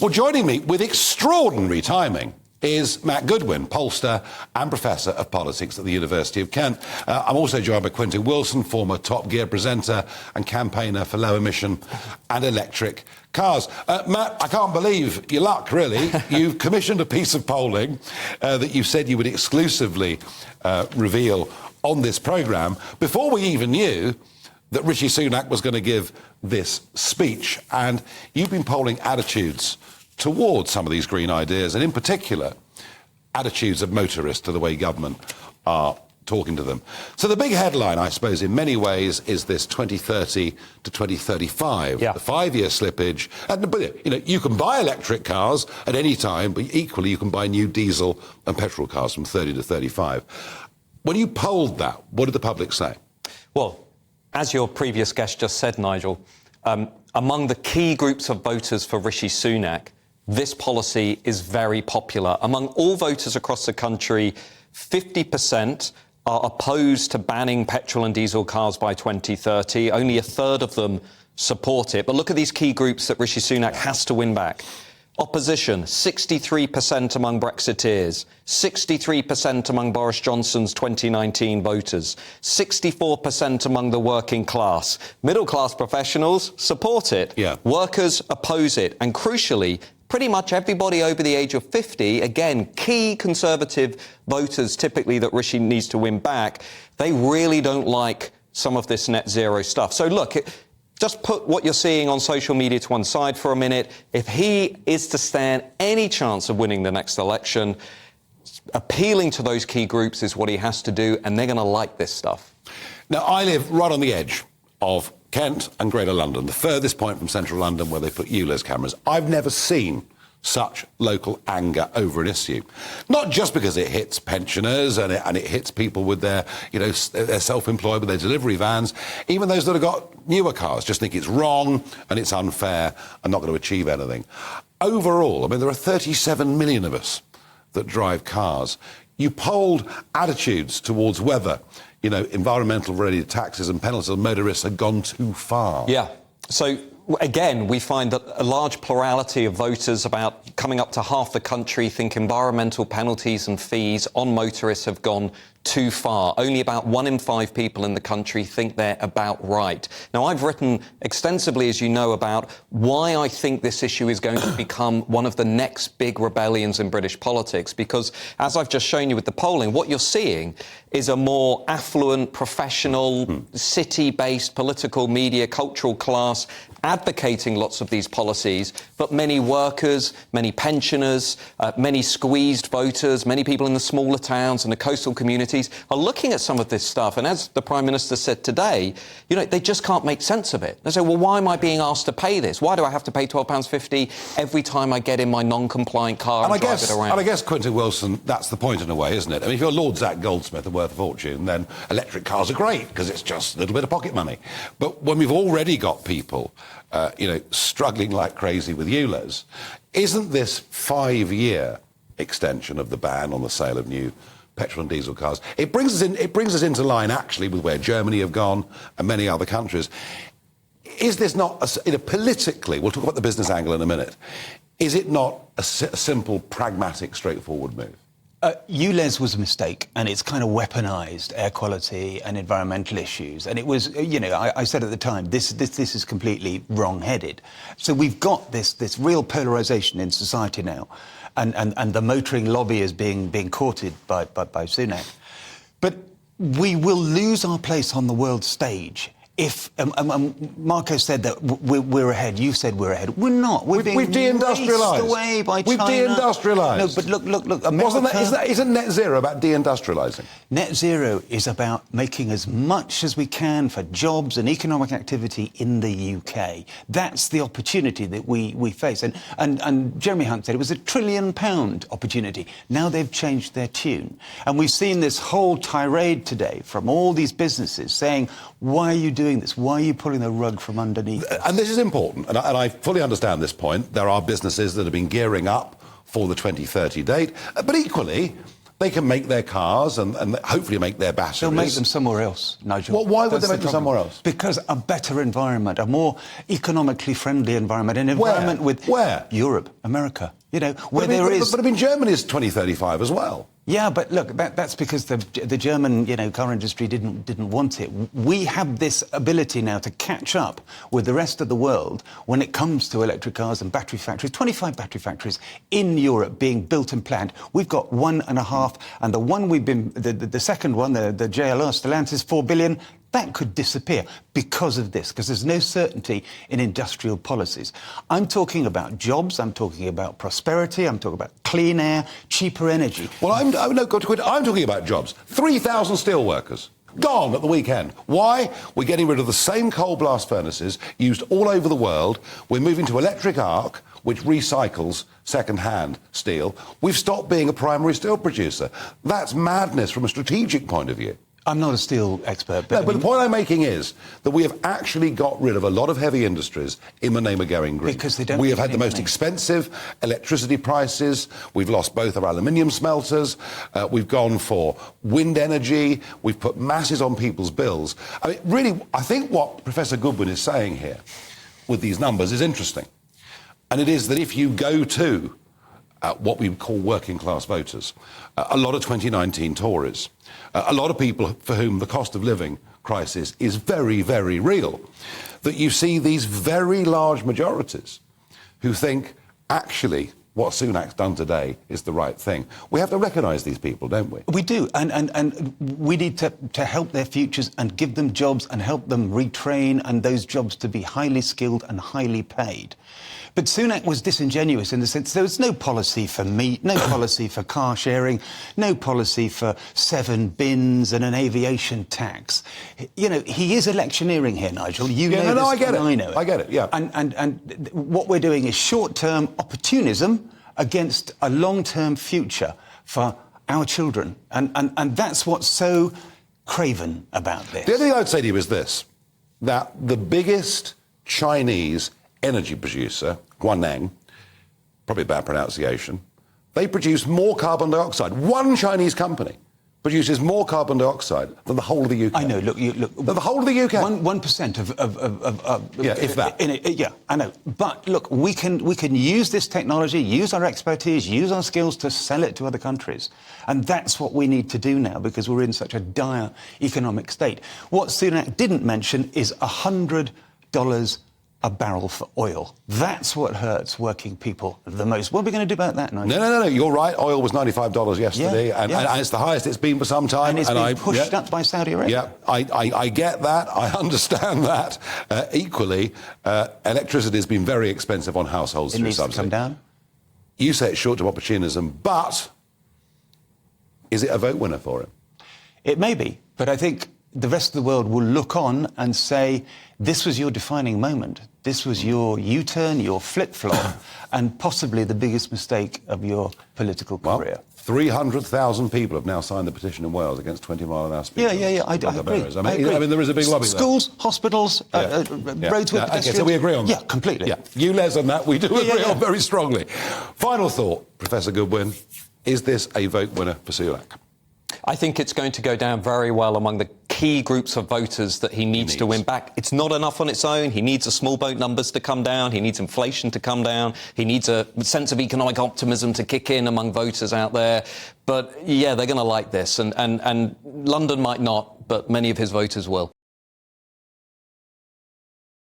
Well, joining me with extraordinary timing is Matt Goodwin, pollster and Professor of Politics at the University of Kent. I'm also joined by Quentin Willson, former Top Gear presenter and campaigner for low emission and electric cars. Matt, I can't believe your luck, really. You've commissioned a piece of polling that you said you would exclusively reveal on this programme before we even knew that Rishi Sunak was going to give this speech. And you've been polling attitudes towards some of these green ideas, and in particular, attitudes of motorists to the way government are talking to them. So the big headline, I suppose, in many ways, is this 2030 to 2035, the 5-year slippage. And, you can buy electric cars at any time, but equally you can buy new diesel and petrol cars from 30 to 35. When you polled that, what did the public say? Well, as your previous guest just said, Nigel, among the key groups of voters for Rishi Sunak, this policy is very popular. Among all voters across the country, 50% are opposed to banning petrol and diesel cars by 2030. Only a third of them support it. But look at these key groups that Rishi Sunak has to win back. Opposition, 63% among Brexiteers, 63% among Boris Johnson's 2019 voters, 64% among the working class. Middle-class professionals support it. Workers oppose it. And crucially, pretty much everybody over the age of 50, again, key Conservative voters typically that Rishi needs to win back, they really don't like some of this net zero stuff. So look, just put what you're seeing on social media to one side for a minute. If he is to stand any chance of winning the next election, appealing to those key groups is what he has to do, and they're going to like this stuff. Now, I live right on the edge of Kent and Greater London, the furthest point from central London where they put ULEZ cameras. I've never seen such local anger over an issue. Not just because it hits pensioners and it hits people with their, they're self-employed with their delivery vans. Even those that have got newer cars just think it's wrong and it's unfair and not going to achieve anything. Overall, there are 37 million of us that drive cars. You polled attitudes towards whether, environmental-related taxes and penalties on motorists have gone too far. Yeah. So again, we find that a large plurality of voters, about coming up to half the country, think environmental penalties and fees on motorists have gone too far. Only about 1 in 5 people in the country think they're about right. Now, I've written extensively, as you know, about why I think this issue is going to become one of the next big rebellions in British politics, because, as I've just shown you with the polling, what you're seeing is a more affluent, professional, city-based political media, cultural class advocating lots of these policies, but many workers, many pensioners, many squeezed voters, many people in the smaller towns and the coastal communities are looking at some of this stuff. And as the Prime Minister said today, they just can't make sense of it. They say, well, why am I being asked to pay this? Why do I have to pay £12.50 every time I get in my non-compliant car and drive it around? And I guess, Quentin Willson, that's the point in a way, isn't it? If you're Lord Zach Goldsmith and worth a fortune, then electric cars are great because it's just a little bit of pocket money. But when we've already got people struggling like crazy with ULEZ, isn't this 5-year extension of the ban on the sale of new petrol and diesel cars? It brings us into line, actually, with where Germany have gone and many other countries. Is this not, politically, we'll talk about the business angle in a minute, is it not a simple, pragmatic, straightforward move? ULEZ was a mistake, and it's kind of weaponised air quality and environmental issues. And it was, I said at the time, this is completely wrong-headed. So we've got this real polarisation in society now, and the motoring lobby is being courted by Sunak. But we will lose our place on the world stage if Marco said that we're ahead. You said we're ahead. We're not. We've deindustrialised. Away by We've China. deindustrialised. No, but look. America, isn't net zero about deindustrialising? Net zero is about making as much as we can for jobs and economic activity in the UK. That's the opportunity that we face. And Jeremy Hunt said it was £1 trillion opportunity. Now they've changed their tune. And we've seen this whole tirade today from all these businesses saying, why are you doing this? Why are you pulling the rug from underneath us? And this is important, and I fully understand this point. There are businesses that have been gearing up for the 2030 date, but equally, They can make their cars and hopefully make their batteries. They'll make them somewhere else, Nigel. Well, why would That's they make the them problem. somewhere else? Because a better environment, a more economically friendly environment, an environment with... Where? Europe, America, you know, where there is... But I mean, Germany is 2035 as well. Yeah, but look, that's because the German, car industry didn't want it. We have this ability now to catch up with the rest of the world when it comes to electric cars and battery factories. 25 battery factories in Europe being built and planned. We've got 1.5, and the one the second one, the JLR Stellantis, 4 billion. That could disappear because of this, because there's no certainty in industrial policies. I'm talking about jobs, I'm talking about prosperity, I'm talking about clean air, cheaper energy. Well, I'm talking about jobs. 3,000 steel workers gone at the weekend. Why? We're getting rid of the same coal blast furnaces used all over the world. We're moving to electric arc, which recycles second-hand steel. We've stopped being a primary steel producer. That's madness from a strategic point of view. I'm not a steel expert, but the point I'm making is that we have actually got rid of a lot of heavy industries in the name of going green. Because they don't. We have had the most expensive electricity prices. We've lost both our aluminium smelters. We've gone for wind energy. We've put masses on people's bills. I mean, really, I think what Professor Goodwin is saying here with these numbers is interesting. And it is that if you go to what we call working class voters, a lot of 2019 Tories, a lot of people for whom the cost of living crisis is very, very real, that you see these very large majorities who think, actually, what Sunak's done today is the right thing. We have to recognise these people, don't we? We do, and we need to help their futures and give them jobs and help them retrain, and those jobs to be highly skilled and highly paid. But Sunak was disingenuous in the sense there was no policy for meat, no policy for car sharing, no policy for 7 bins and an aviation tax. You know, he is electioneering here, Nigel. You know this, I get it. I know it. I get it, yeah. And what we're doing is short-term opportunism against a long-term future for our children. And that's what's so craven about this. The other thing I would say to you is this, that the biggest Chinese energy producer, Guaneng, probably a bad pronunciation, they produce more carbon dioxide. One Chinese company produces more carbon dioxide than the whole of the UK. I know. Look. The whole of the UK. 1% of yeah, if that. Yeah, I know. But look, we can use this technology, use our expertise, use our skills to sell it to other countries, and that's what we need to do now because we're in such a dire economic state. What Sunak didn't mention is $100 a barrel for oil. That's what hurts working people the most. What are we going to do about that, Nigel? No. You're right. Oil was $95 yesterday, and it's the highest it's been for some time. And it's been pushed up by Saudi Arabia. Yeah, I get that. I understand that. Equally, electricity has been very expensive on households through subsidy. It needs to come down. You say it's short-term opportunism, but is it a vote winner for him? It may be, but I think the rest of the world will look on and say, this was your defining moment. This was your U-turn, your flip-flop, and possibly the biggest mistake of your political career. 300,000 people have now signed the petition in Wales against 20-mile-an-hour speed. Yeah, I agree. I mean, there is a big lobby there. Schools, hospitals, roads with pedestrians. Okay, so we agree on that. Yeah, completely. Yeah. You, Les, on that, we do agree on very strongly. Final thought, Professor Goodwin, is this a vote winner for Sunak? I think it's going to go down very well among the key groups of voters that he needs to win back. It's not enough on its own. He needs the small boat numbers to come down. He needs inflation to come down. He needs a sense of economic optimism to kick in among voters out there. But, yeah, they're going to like this. And London might not, but many of his voters will.